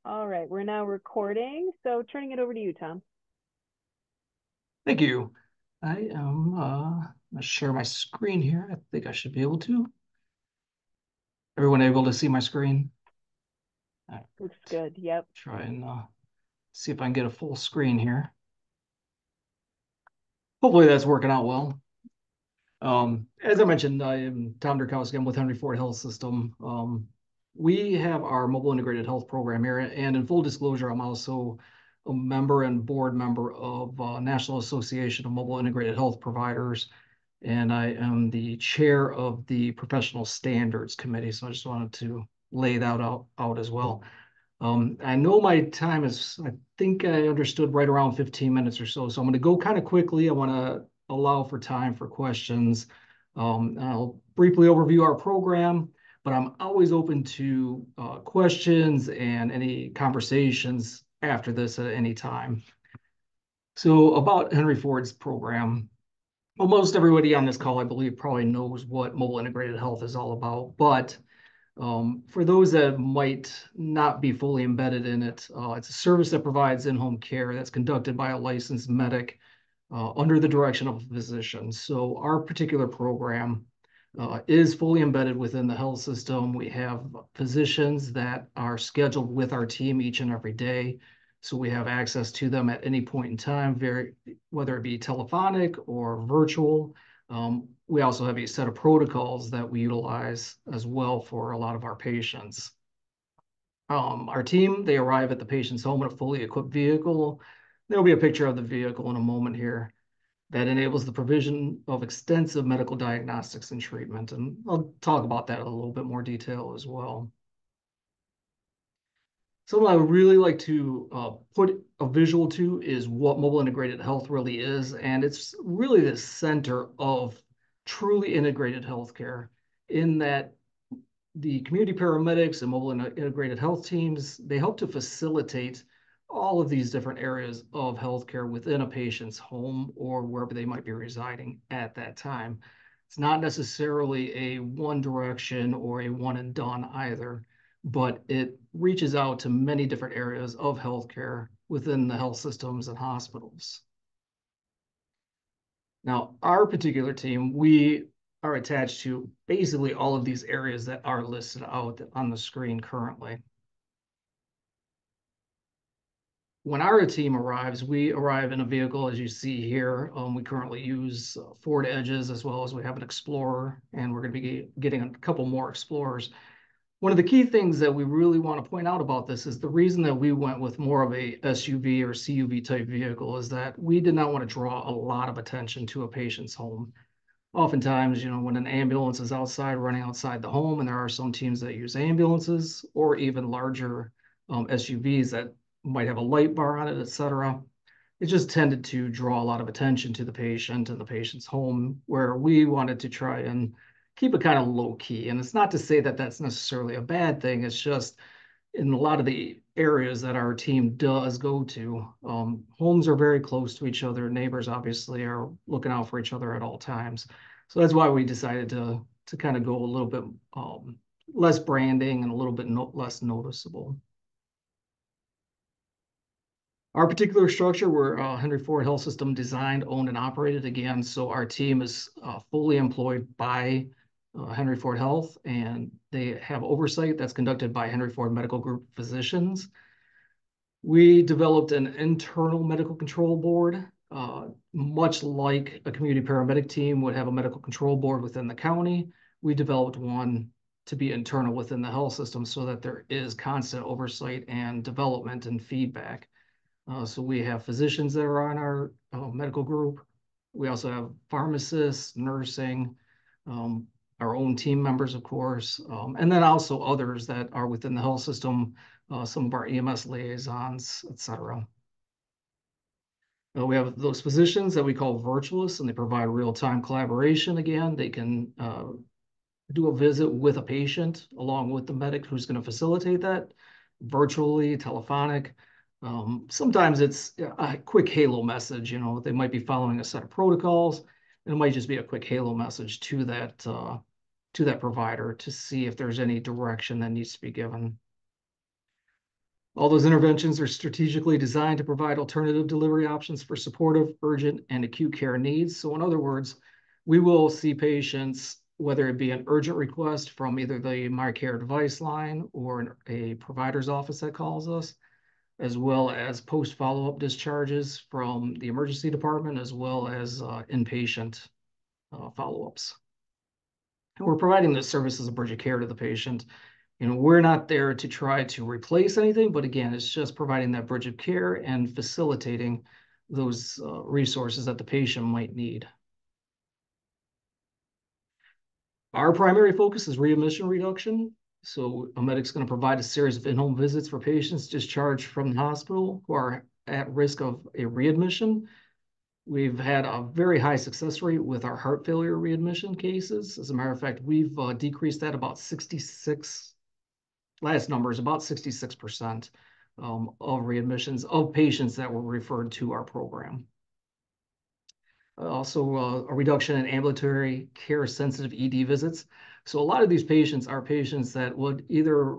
All right, we're now recording, so turning it over to you, Tom. Thank you. I am gonna share my screen here. I think I should be able to. Everyone able to see my screen? All Looks right. good. Yep. Try and see if I can get a full screen here. Hopefully that's working out well. As I mentioned, I am Tom Derkowski. I'm with Henry Ford Health System. We have our mobile integrated health program here, and in full disclosure, I'm also a member and board member of National Association of Mobile Integrated Health Providers, and I am the chair of the Professional Standards Committee. So I just wanted to lay that out as well. I know my time is, I think I understood right around 15 minutes or so. So I'm going to go kind of quickly. I want to allow for time for questions. I'll briefly overview our program, but I'm always open to questions and any conversations after this at any time. So about Henry Ford's program, well, most everybody on this call, I believe, probably knows what mobile integrated health is all about, but for those that might not be fully embedded in it, it's a service that provides in-home care that's conducted by a licensed medic under the direction of a physician. So our particular program is fully embedded within the health system. We have physicians that are scheduled with our team each and every day. So we have access to them at any point in time, whether it be telephonic or virtual. We also have a set of protocols that we utilize as well for a lot of our patients. Our team, they arrive at the patient's home in a fully equipped vehicle. There'll be a picture of the vehicle in a moment here that enables the provision of extensive medical diagnostics and treatment. And I'll talk about that in a little bit more detail as well. Something I would really like to put a visual to is what mobile integrated health really is. And it's really the center of truly integrated healthcare in that the community paramedics and mobile integrated health teams, they help to facilitate all of these different areas of healthcare within a patient's home or wherever they might be residing at that time. It's not necessarily a one direction or a one and done either, but it reaches out to many different areas of healthcare within the health systems and hospitals. Now, our particular team, we are attached to basically all of these areas that are listed out on the screen currently. When our team arrives, we arrive in a vehicle, as you see here. We currently use Ford Edges as well as we have an Explorer, and we're going to be getting a couple more Explorers. One of the key things that we really want to point out about this is the reason that we went with more of a SUV or CUV type vehicle is that we did not want to draw a lot of attention to a patient's home. Oftentimes, when an ambulance is outside, running outside the home, and there are some teams that use ambulances or even larger SUVs that might have a light bar on it, et cetera. It just tended to draw a lot of attention to the patient and the patient's home, where we wanted to try and keep it kind of low key. And it's not to say that that's necessarily a bad thing. It's just in a lot of the areas that our team does go to, homes are very close to each other. Neighbors obviously are looking out for each other at all times. So that's why we decided to kind of go a little bit less branding and a little bit less noticeable. Our particular structure, we're Henry Ford Health System designed, owned, and operated again. So our team is fully employed by Henry Ford Health, and they have oversight that's conducted by Henry Ford Medical Group physicians. We developed an internal medical control board, much like a community paramedic team would have a medical control board within the county. We developed one to be internal within the health system so that there is constant oversight and development and feedback. So we have physicians that are on our medical group. We also have pharmacists, nursing, um, our own team members, of course, and then also others that are within the health system, some of our EMS liaisons, et cetera. We have those physicians that we call virtualists, and they provide real-time collaboration. Again, they can do a visit with a patient along with the medic who's going to facilitate that virtually, telephonic. Sometimes it's a quick halo message. They might be following a set of protocols, and it might just be a quick halo message to that provider to see if there's any direction that needs to be given. All those interventions are strategically designed to provide alternative delivery options for supportive, urgent, and acute care needs. So in other words, we will see patients, whether it be an urgent request from either the MyCare device line or a provider's office that calls us, as well as post follow-up discharges from the emergency department, as well as inpatient follow-ups. And we're providing this service as a bridge of care to the patient. We're not there to try to replace anything, but again, it's just providing that bridge of care and facilitating those resources that the patient might need. Our primary focus is readmission reduction. So a medic's going to provide a series of in-home visits for patients discharged from the hospital who are at risk of a readmission. We've had a very high success rate with our heart failure readmission cases. As a matter of fact, we've decreased that about 66, last number is about 66% of readmissions of patients that were referred to our program. Also, a reduction in ambulatory care sensitive ED visits. So a lot of these patients are patients that would either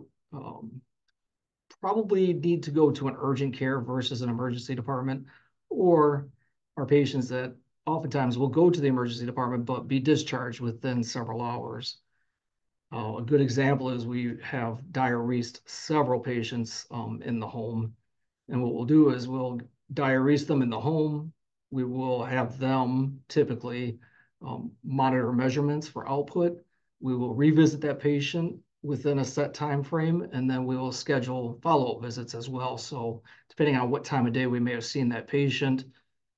probably need to go to an urgent care versus an emergency department, or are patients that oftentimes will go to the emergency department but be discharged within several hours. A good example is we have diuresed several patients in the home. And what we'll do is we'll diurese them in the home. We will have them typically monitor measurements for output. We will revisit that patient within a set time frame, and then we will schedule follow-up visits as well. So depending on what time of day we may have seen that patient,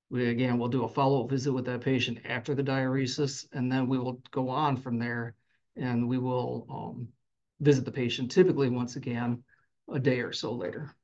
we'll do a follow-up visit with that patient after the diuresis, and then we will go on from there, and we will visit the patient typically once again a day or so later.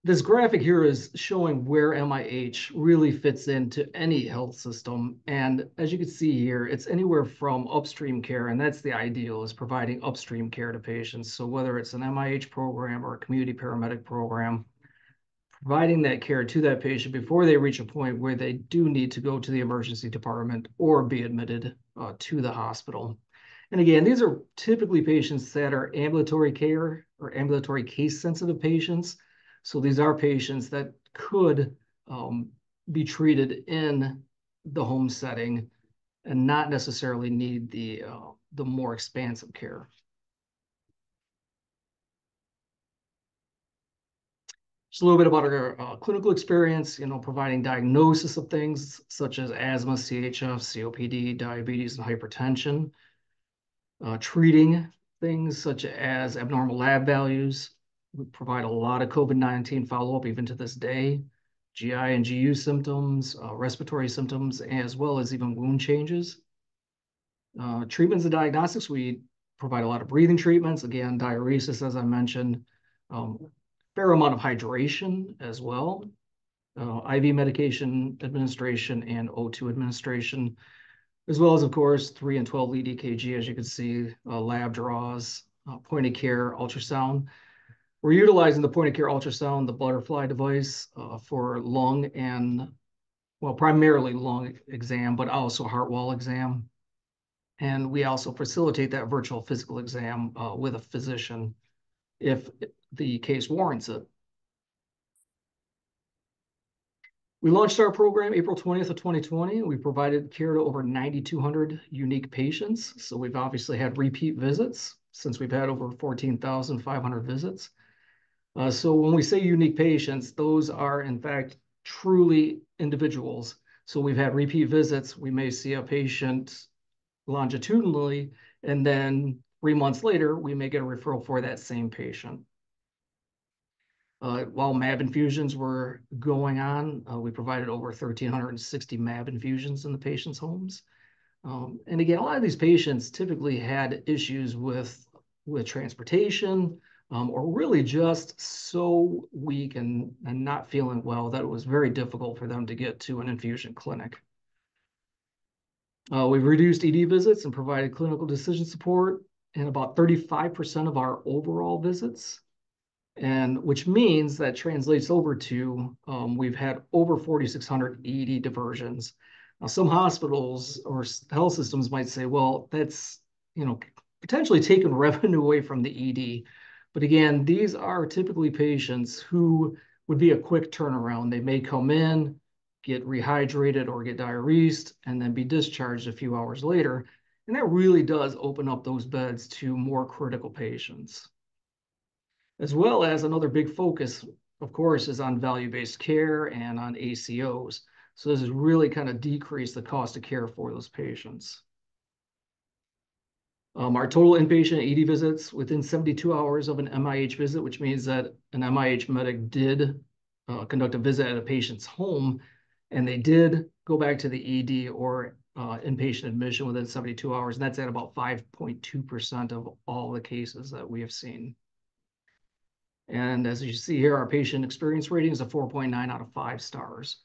This graphic here is showing where MIH really fits into any health system. And as you can see here, it's anywhere from upstream care, and that's the ideal, is providing upstream care to patients. So whether it's an MIH program or a community paramedic program, providing that care to that patient before they reach a point where they do need to go to the emergency department or be admitted to the hospital. And again, these are typically patients that are ambulatory care or ambulatory case sensitive patients. So these are patients that could be treated in the home setting and not necessarily need the more expansive care. Just a little bit about our clinical experience, providing diagnosis of things such as asthma, CHF, COPD, diabetes, and hypertension, treating things such as abnormal lab values. We provide a lot of COVID-19 follow-up even to this day, GI and GU symptoms, respiratory symptoms, as well as even wound changes. Treatments and diagnostics, we provide a lot of breathing treatments, again, diuresis, as I mentioned, fair amount of hydration as well, IV medication administration and O2 administration, as well as, of course, 3 and 12 lead EKG, as you can see, lab draws, point of care ultrasound. We're utilizing the point of care ultrasound, the butterfly device, for lung and, well, primarily lung exam, but also heart wall exam. And we also facilitate that virtual physical exam with a physician if the case warrants it. We launched our program April 20th of 2020. We provided care to over 9,200 unique patients. So we've obviously had repeat visits since we've had over 14,500 visits. So when we say unique patients, those are in fact truly individuals. So we've had repeat visits. We may see a patient longitudinally, and then 3 months later, we may get a referral for that same patient. While MAB infusions were going on, we provided over 1,360 MAB infusions in the patients' homes. And again, a lot of these patients typically had issues with transportation, or really just so weak and not feeling well that it was very difficult for them to get to an infusion clinic. We've reduced ED visits and provided clinical decision support in about 35% of our overall visits, and which means that translates over to we've had over 4,600 ED diversions. Now, some hospitals or health systems might say, well, that's potentially taken revenue away from the ED. But again, these are typically patients who would be a quick turnaround. They may come in, get rehydrated or get diuresed, and then be discharged a few hours later. And that really does open up those beds to more critical patients. As well as another big focus, of course, is on value-based care and on ACOs. So this has really kind of decreased the cost of care for those patients. Our total inpatient ED visits within 72 hours of an MIH visit, which means that an MIH medic did conduct a visit at a patient's home, and they did go back to the ED or inpatient admission within 72 hours. And that's at about 5.2% of all the cases that we have seen. And as you see here, our patient experience rating is a 4.9 out of 5 stars.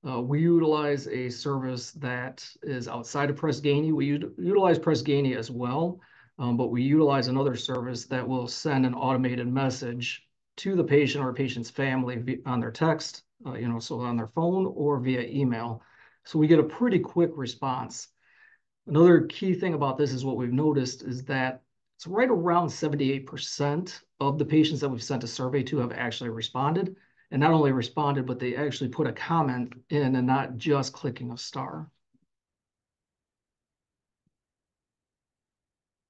We utilize a service that is outside of Press Ganey. We utilize Press Ganey as well, but we utilize another service that will send an automated message to the patient or patient's family on their text, so on their phone or via email. So we get a pretty quick response. Another key thing about this is what we've noticed is that it's right around 78% of the patients that we've sent a survey to have actually responded. And not only responded, but they actually put a comment in and not just clicking a star.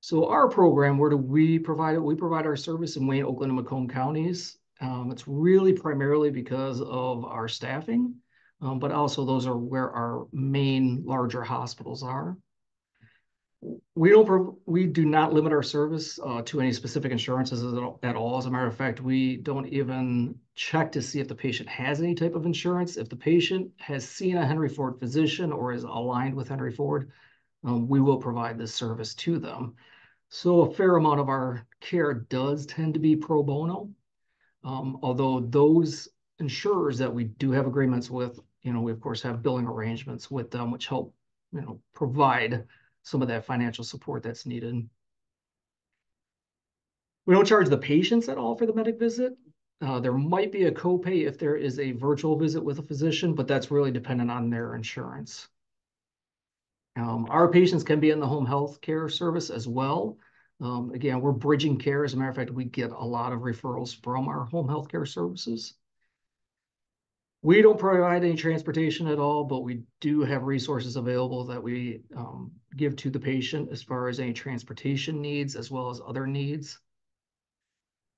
So our program, where do we provide it? We provide our service in Wayne, Oakland, and Macomb counties. It's really primarily because of our staffing, but also those are where our main larger hospitals are. We do not limit our service to any specific insurances at all. As a matter of fact, we don't even check to see if the patient has any type of insurance. If the patient has seen a Henry Ford physician or is aligned with Henry Ford, we will provide this service to them. So a fair amount of our care does tend to be pro bono, although those insurers that we do have agreements with, we of course have billing arrangements with them, which help, provide some of that financial support that's needed. We don't charge the patients at all for the medic visit. There might be a copay if there is a virtual visit with a physician, but that's really dependent on their insurance. Our patients can be in the home health care service as well. Again, we're bridging care. As a matter of fact, we get a lot of referrals from our home health care services. We don't provide any transportation at all, but we do have resources available that we give to the patient as far as any transportation needs as well as other needs.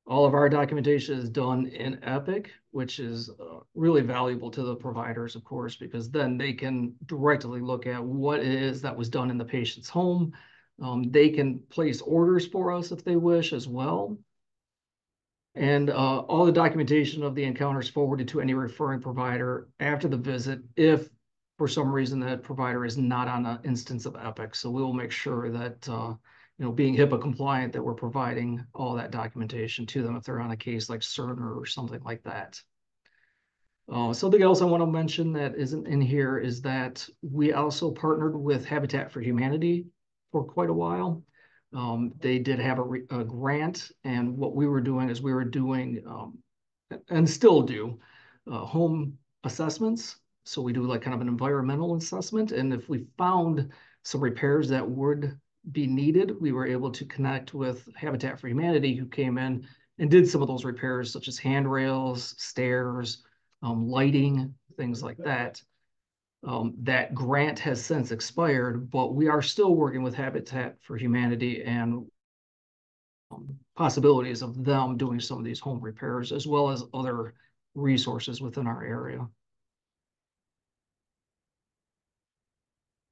All of our documentation is done in Epic, which is really valuable to the providers, of course, because then they can directly look at what it is that was done in the patient's home. They can place orders for us if they wish as well. And all the documentation of the encounter is forwarded to any referring provider after the visit if for some reason that provider is not on an instance of Epic. So we will make sure that, being HIPAA compliant, that we're providing all that documentation to them if they're on a case like Cerner or something like that. Something else I want to mention that isn't in here is that we also partnered with Habitat for Humanity for quite a while. They did have a grant, and what we were doing is we were doing, and still do, home assessments. So we do like kind of an environmental assessment, and if we found some repairs that would be needed, we were able to connect with Habitat for Humanity, who came in and did some of those repairs, such as handrails, stairs, lighting, things like that. That grant has since expired, but we are still working with Habitat for Humanity and possibilities of them doing some of these home repairs, as well as other resources within our area.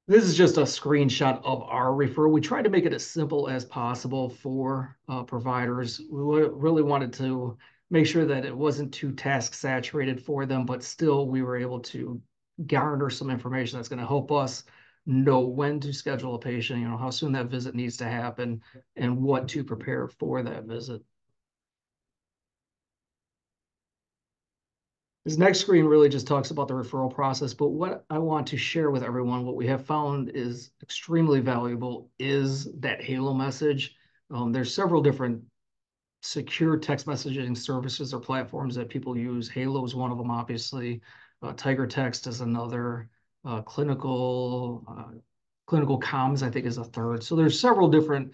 This is just a screenshot of our referral. We tried to make it as simple as possible for providers. We really wanted to make sure that it wasn't too task saturated for them, but still we were able to garner some information that's going to help us know when to schedule a patient, how soon that visit needs to happen, and what to prepare for that visit. This next screen really just talks about the referral process, but what I want to share with everyone, what we have found is extremely valuable, is that Halo message. There's several different secure text messaging services or platforms that people use. Halo is one of them, obviously. Tiger Text is another. Clinical clinical comms, I think, is a third. So there's several different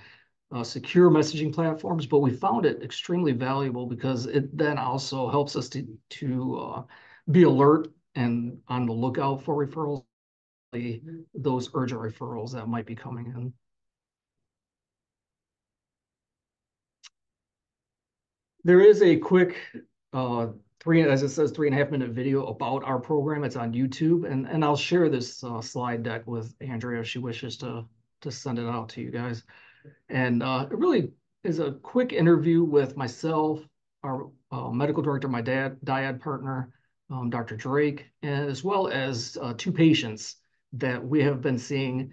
secure messaging platforms, but we found it extremely valuable because it then also helps us to be alert and on the lookout for referrals, those urgent referrals that might be coming in. There is a quick as it says, 3.5 minute video about our program. It's on YouTube, and I'll share this slide deck with Andrea if she wishes to send it out to you guys. And it really is a quick interview with myself, our medical director, my dyad partner, Dr. Drake, and as well as two patients that we have been seeing.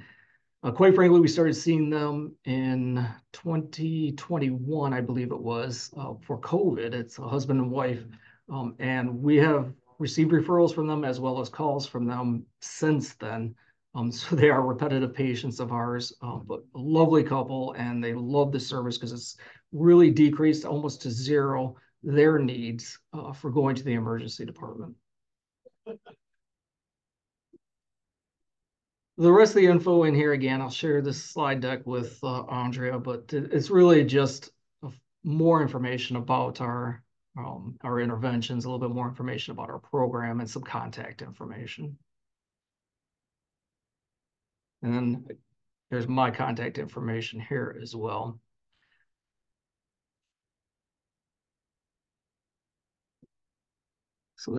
Quite frankly, we started seeing them in 2021, I believe it was, for COVID. It's a husband and wife, and we have received referrals from them as well as calls from them since then. So they are repetitive patients of ours, but a lovely couple, and they love the service because it's really decreased almost to zero their needs for going to the emergency department. The rest of the info in here, again, I'll share this slide deck with Andrea, but it's really just more information about our interventions, a little bit more information about our program, and some contact information. And then there's my contact information here as well.